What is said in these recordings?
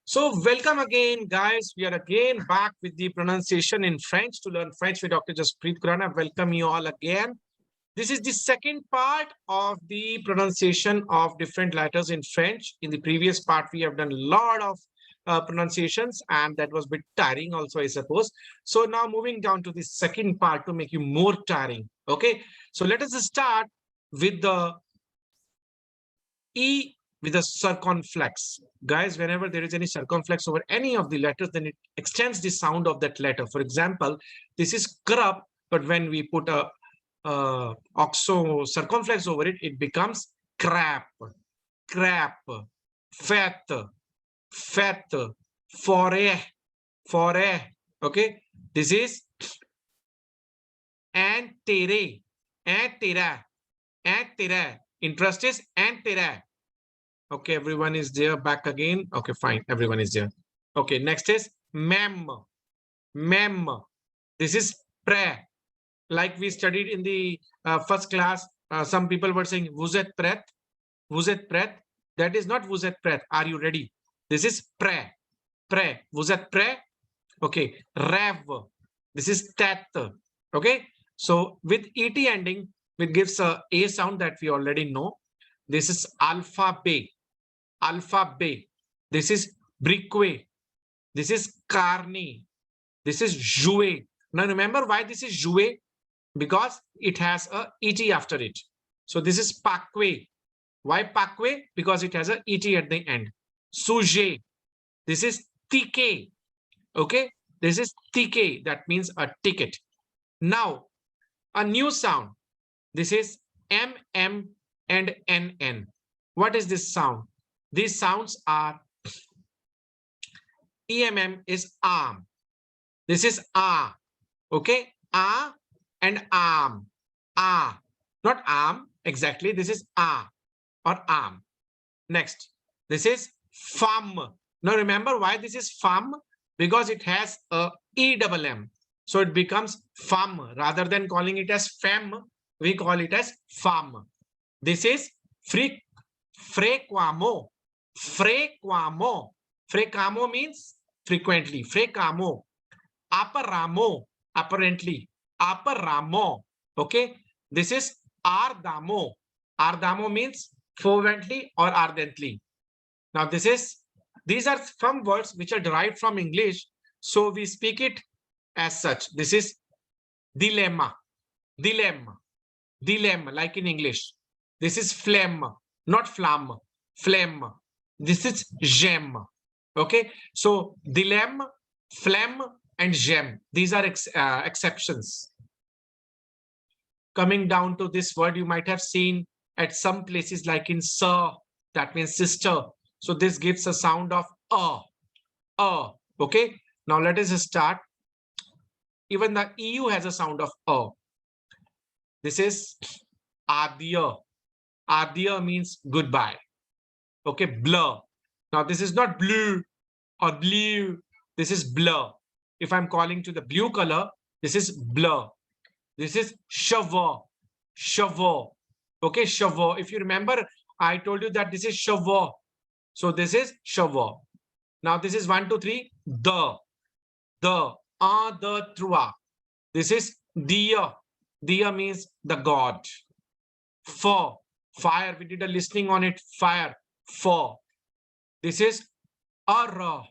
So welcome again, guys. We are again back with the pronunciation in French to learn French with Dr. Jaspreet Khurana. Welcome you all again. This is the second part of the pronunciation of different letters in French. In the previous part, we have done a lot of pronunciations, and that was a bit tiring also, I suppose. So now moving down to the second part to make you more tiring. Okay, so let us start with the E with a circumflex. Guys, whenever there is any circumflex over any of the letters, then it extends the sound of that letter. For example, this is crab, but when we put a oxo circumflex over it, it becomes crap, crap, fat, fat, foray, foray. Okay, this is antere, antera, antera. Interest is antera. Okay, everyone is there back again. Okay, fine. Everyone is there. Okay, next is mem. Mem. This is pre. Like we studied in the first class, some people were saying, vous êtes prêt? Vous êtes prêt? That is not vous êtes prêt. Are you ready? This is pre. Pre. Vous êtes prêt? Okay. Rêve. This is tête. Okay. So with ET ending, it gives a sound that we already know. This is alphabet. Alphabet. This is brique. This is carne. This is jouer. Now remember why this is jouer? Because it has a et after it. So this is paque. Why paque? Because it has a et at the end. Sujet. This is ticket. Okay. This is ticket. That means a ticket. Now a new sound. This is M and NN. What is this sound? These sounds are EMM is arm. This is A. Okay. A and arm. A. Not arm. Exactly. This is A or arm. Next. This is femme. Now remember why this is femme? Because it has a E-double-M. So it becomes femme. Rather than calling it as femme, we call it as femme. This is frequamo. Frequamo. Frecamo means frequently. Frecamo. Apparamo. Apparently. Apparamo. Okay. This is ardamo. Ardamo means fervently or ardently. Now these are some words which are derived from English. So we speak it as such. This is dilemma. Dilemma. Dilemma, like in English. This is phlegm, not flamme. Phlegm. This is gem. Okay. So dilemma, phlegm, and gem. These are exceptions. Coming down to this word, you might have seen at some places like in sir, that means sister. So this gives a sound of okay. Now let us start. Even the EU has a sound of This is adieu. Adieu means goodbye. Okay, blur. Now this is not blue or blue. This is blur. If I'm calling to the blue color, this is blur. This is chevaux. Chevaux. Okay, chevaux. If you remember, I told you that this is chevaux. So this is chevaux. Now this is 1, 2, 3. The, trois. This is dia. Dia means the god. For, fire. We did a listening on it. Fire. For. This is ara.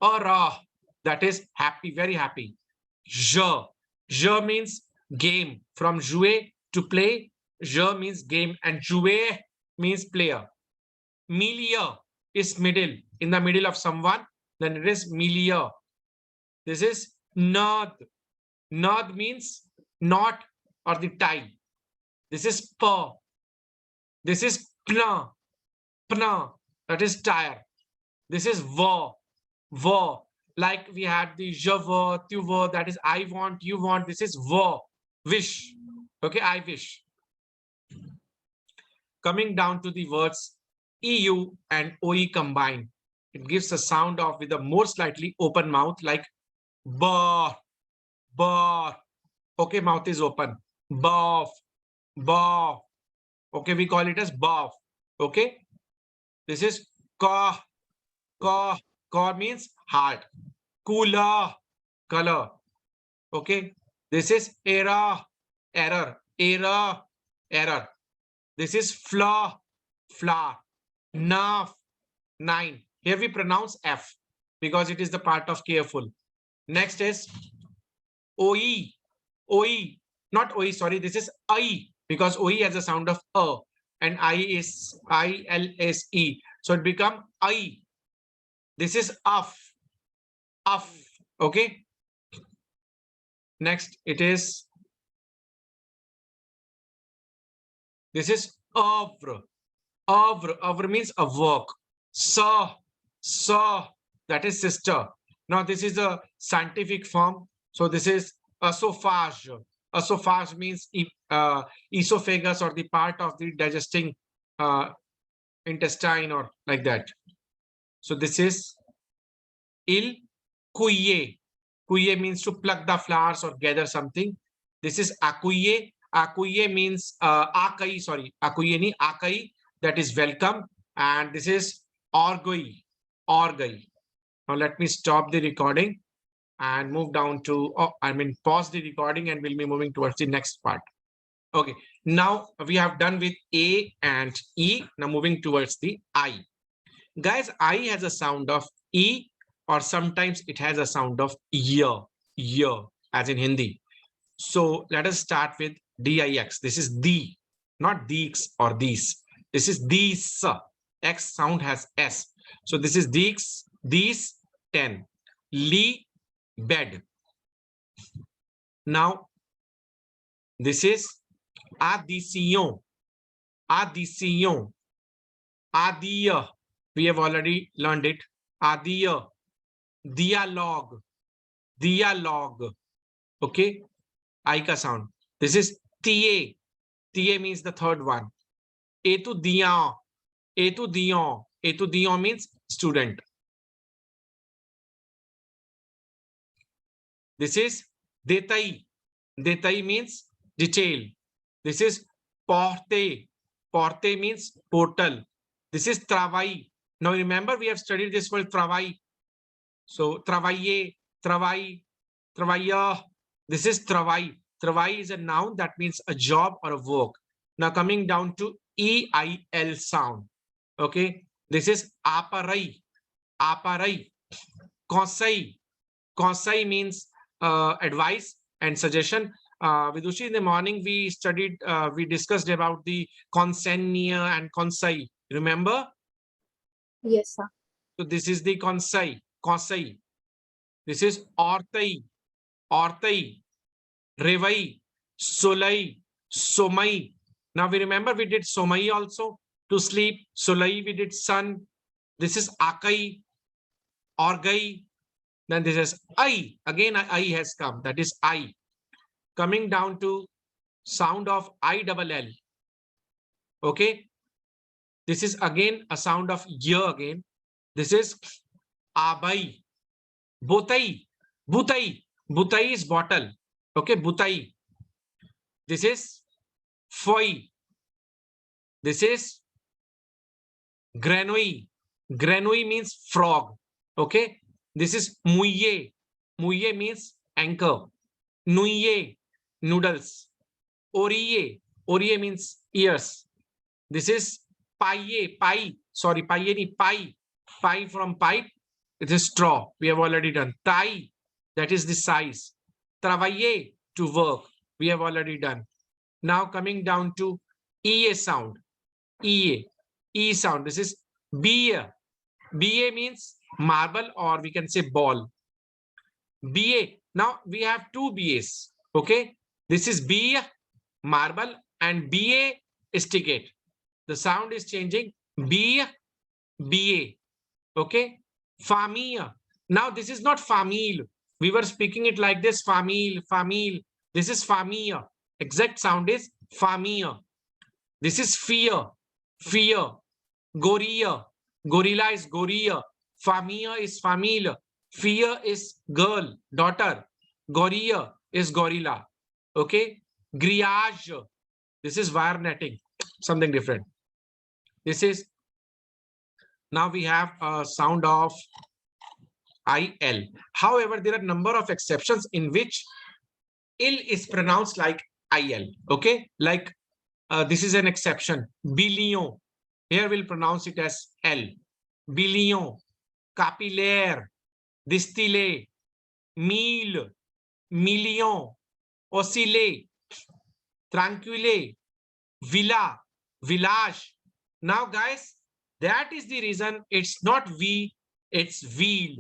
Ara. That is happy, very happy. Je. Je means game. From jouer, to play. Je means game, and jouer means player. Milieu is middle. In the middle of someone, then it is milieu. This is nad. Nad means knot or the tie. This is per. This is pneu. Pneu. That is tire. This is ver. Ver. Like we had the je veux, tu veux, that is I want, you want. This is ver. Wish. Okay, I wish. Coming down to the words EU and OE combined, it gives a sound of with a more slightly open mouth, like bar, bar. Okay, mouth is open. Bof, bof. Okay, we call it as bof. Okay, this is ka, ka, Cor means heart. Cooler, color. Okay. This is error, error, error, error. This is flaw, flour. Nerve, 9. Here we pronounce F because it is the part of careful. Next is OE, OE, not OE, sorry, this is I because OE has a sound of A and I is ILSE. So it become I. This is UF, UF, okay. Next it is, this is oeuvre, oeuvre, oeuvre means a work. Sir, that is sister. Now this is a scientific form. So this is esophagus. Esophagus means esophagus or the part of the digesting intestine or like that. So this is il cuille. Cuille means to pluck the flowers or gather something. This is accueille. Accueille means akai, sorry, accueille ni akai, that is welcome. And this is orgueil, orgueil. Now let me stop the recording and move down to, pause the recording and we'll be moving towards the next part. Okay, now we have done with A and E. Now moving towards the I. Guys, I has a sound of E or sometimes it has a sound of year, as in Hindi. So let us start with DIX. This is the, not these or these. This is these. X sound has S. So this is these 10. Lee, bed. Now this is addition, addition, adiya. We have already learned it. Adiya, dialogue, dialogue. Okay, I ka sound. This is TA. TA means the third one. Étudiant, étudiant, étudiant means student. This is détail. Détail means detail. This is porte. Porte means portal. This is travail. Now remember we have studied this word travail. So travailler, travail, travailleur. This is travail. Travail is a noun that means a job or a work. Now coming down to EIL sound. Okay. This is appareil. Appareil. Conseil. Conseil means advice and suggestion. Vidushi, in the morning we studied, we discussed about the consigne and conseil. Remember? Yes, sir. So this is the conseil. Conseil. This is orteil. Orteil. Reveil. Soleil. Somai. Now we remember we did somai also to sleep. Soleil we did sun. This is akai. Orgai. Then this is I. Again, I has come. That is I. Coming down to sound of ILL. Okay. This is again a sound of year again. This is abai. Butai. Butai. Butai is bottle. Okay. Butai. This is foi. This is grenouille. Grenouille means frog. Okay. This is mouille. Mouille means anchor. Nouille, noodles. Oreille. Oreille means ears. This is paille. Pie. Sorry, paille ni pie. Pie from pipe. It is straw. We have already done. Taille. That is the size. Travailler, to work. We have already done. Now coming down to EA sound. EA. E sound. This is BA. BA means marble or we can say ball. BA. Now we have two BAs. Okay. This is BA, marble, and BA, instigate. The sound is changing. BA, BA. Okay. Famille. Now this is not famille. We were speaking it like this. Famille, famille. This is famille. Exact sound is famille. This is fear. Fear. Gorilla. Gorilla is gorilla. Famille is famille. Fear is girl, daughter. Gorilla is gorilla. Okay. Grillage. This is wire netting. Something different. This is, now we have a sound of IL. However, there are number of exceptions in which ill is pronounced like IL. Okay, like this is an exception. Billion. Here we'll pronounce it as L. Billion. Capillaire. Distillé. Mille. Million. Oscillé. Tranquille. Villa. Village. Now, guys, that is the reason it's not V, it's wheel.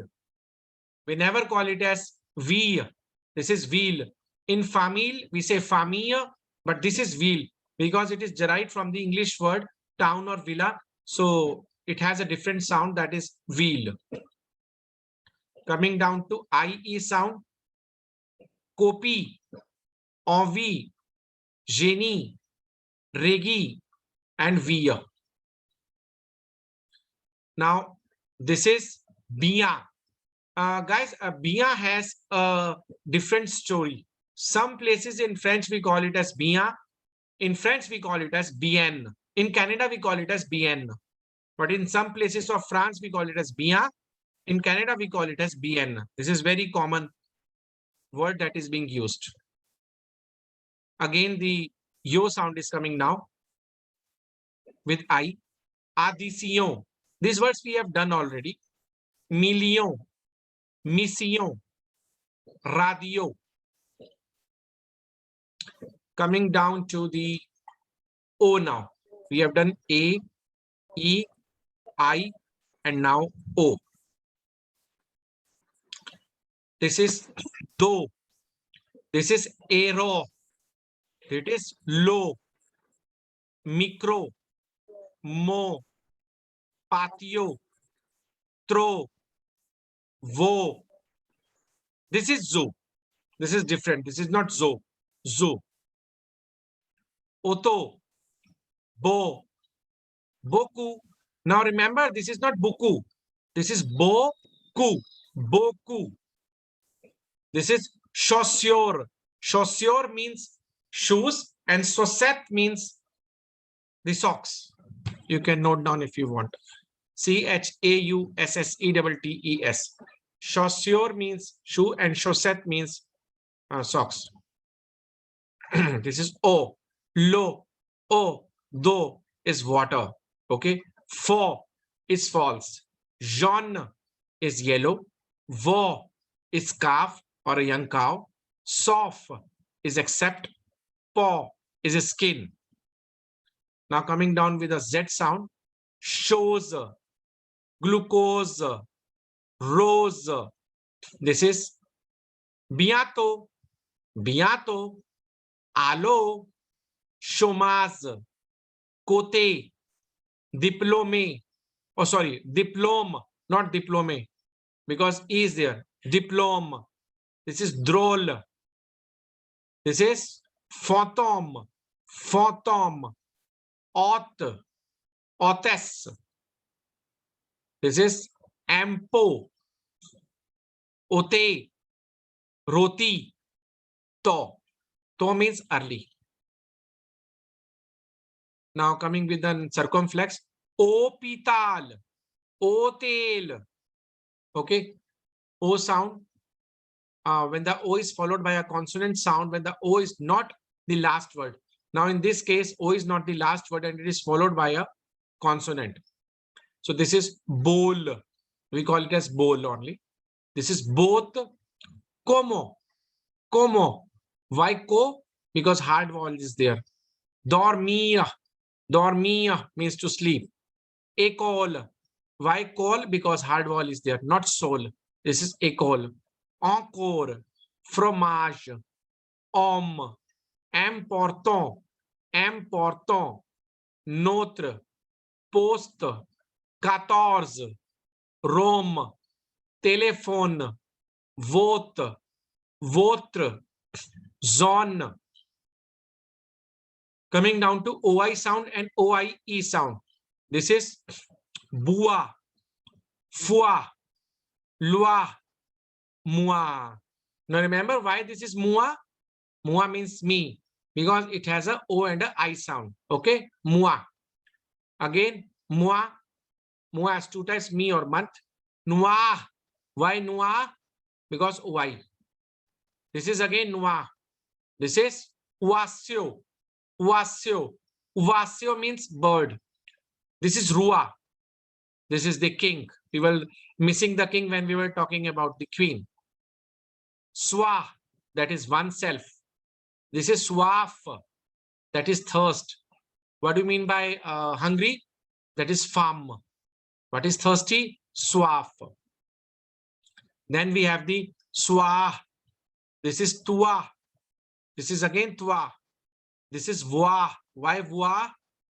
We never call it as wheel. This is wheel. In famille, we say famille, but this is wheel because it is derived from the English word town or villa. So it has a different sound, that is wheel. Coming down to IE sound, copy, envie, génie, régie, and via. Now, this is bien. Guys, bien has a different story. Some places in French we call it as bien. In French we call it as bien. In Canada we call it as bien. But in some places of France we call it as bien. In Canada we call it as bien. This is very common word that is being used. Again, the yo sound is coming now with I. Addition. These words we have done already. Million. Mission. Radio. Coming down to the O now. We have done A, E, I, and now O. This is do. This is aero. It is low. Micro. Mo. Patio. Tro. Vo. This is zoo. This is different. This is not zoo. Zoo. Oto. Bo. Boku. Now remember, this is not boku. This is boku. Boku. This is chaussure. Chaussure means shoes and chaussette means the socks. You can note down if you want. CHAUSSETTES. Chaussure means shoe and chaussette means socks. This is O. Lo. O. Do is water. Okay. For is false. Jaune is yellow. Veau is calf or a young cow. Sauf is accept. Paw is a skin. Now coming down with a Z sound. Shows. Glucose. Rose. This is bientôt. Bientôt. Allo. Chômage. Côté. Diplômé. Oh, sorry. Diplôme, not diplômé, because E is there. Diplôme. This is drôle. This is fantôme. Fantôme. Hôte. Hôtesse. This is ampo. Ote. Roti. To. To means early. Now coming with the circumflex. Hospital. Hotel. Okay. O sound. When the O is followed by a consonant sound, when the O is not the last word. Now in this case, O is not the last word and it is followed by a consonant. So this is bowl. We call it as bowl only. This is both. Como. Como. Why co? Because hard vowel is there. Dormir. Dormir means to sleep. École. Why call? Because hard vowel is there, not soul. This is école. Encore. Fromage. Homme. Important. Important. Notre. Poste. 14. Rome. Téléphone. Vote. Votre. Zone. Coming down to OI sound and OIE sound. This is bois, foi, loi, moi. Now remember why this is moi? Moi means me because it has a O and a I sound. Okay, moi. Again, moi. Moi has two types, me or month. Noir. Why noir? Because OI. This is again noir. This is oasio. Oasio. Oasio means bird. This is rua. This is the king. We were missing the king when we were talking about the queen. Swa, that is oneself. This is swaf, that is thirst. What do you mean by hungry? That is fam. What is thirsty? Swaf. Then we have the swa. This is tua. This is again tua. This is voix. Why voix?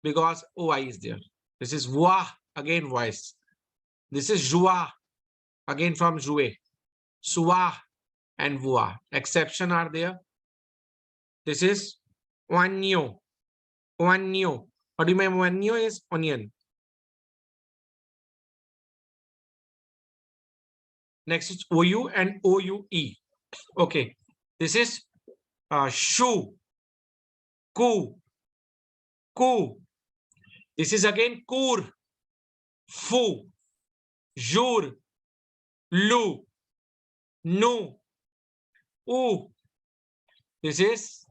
Because OI is there. This is voix, again voice. This is joie, again from jouer. Sua and voix. Exception are there. This is oignon. Oignon. What do you mean oignon is onion? Next is OU and OUE. Okay. This is shoe. Ku. Ku. This is again cour. Fou. Jour. Lou. Nou. Ou. This is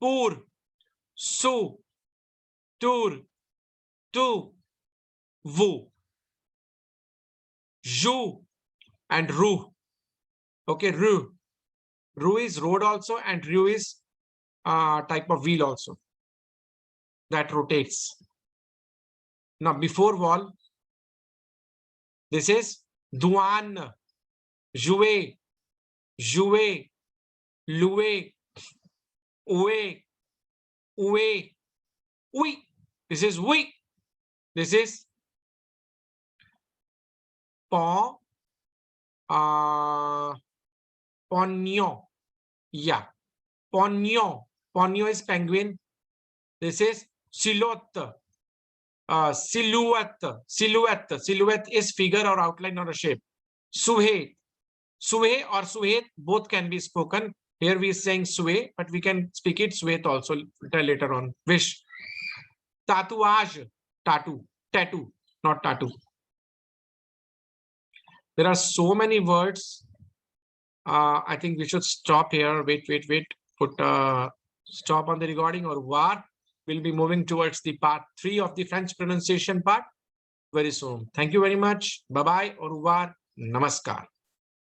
pour. Sou. Tour. Tu. Vous. Jou and Ru. Okay, Ru. Ru is road also, and Ru is type of wheel also that rotates. Now, before wall, this is douane, jouer, jouer, louer, oué, oué, oui. This is oui. This is pon, pognon. Yeah, pognon. Pognon is penguin. This is silhouette. Silhouette. Silhouette. Silhouette is figure or outline or a shape. Suhe. Suhe or suhet both can be spoken. Here we are saying suhe, but we can speak it suhet also later on. Wish. Tatouage. Tattoo. Tattoo, not tattoo. There are so many words. I think we should stop here. Wait. Put stop on the recording or war. We'll be moving towards the part 3 of the French pronunciation part very soon. Thank you very much. Bye-bye. Au revoir. Namaskar.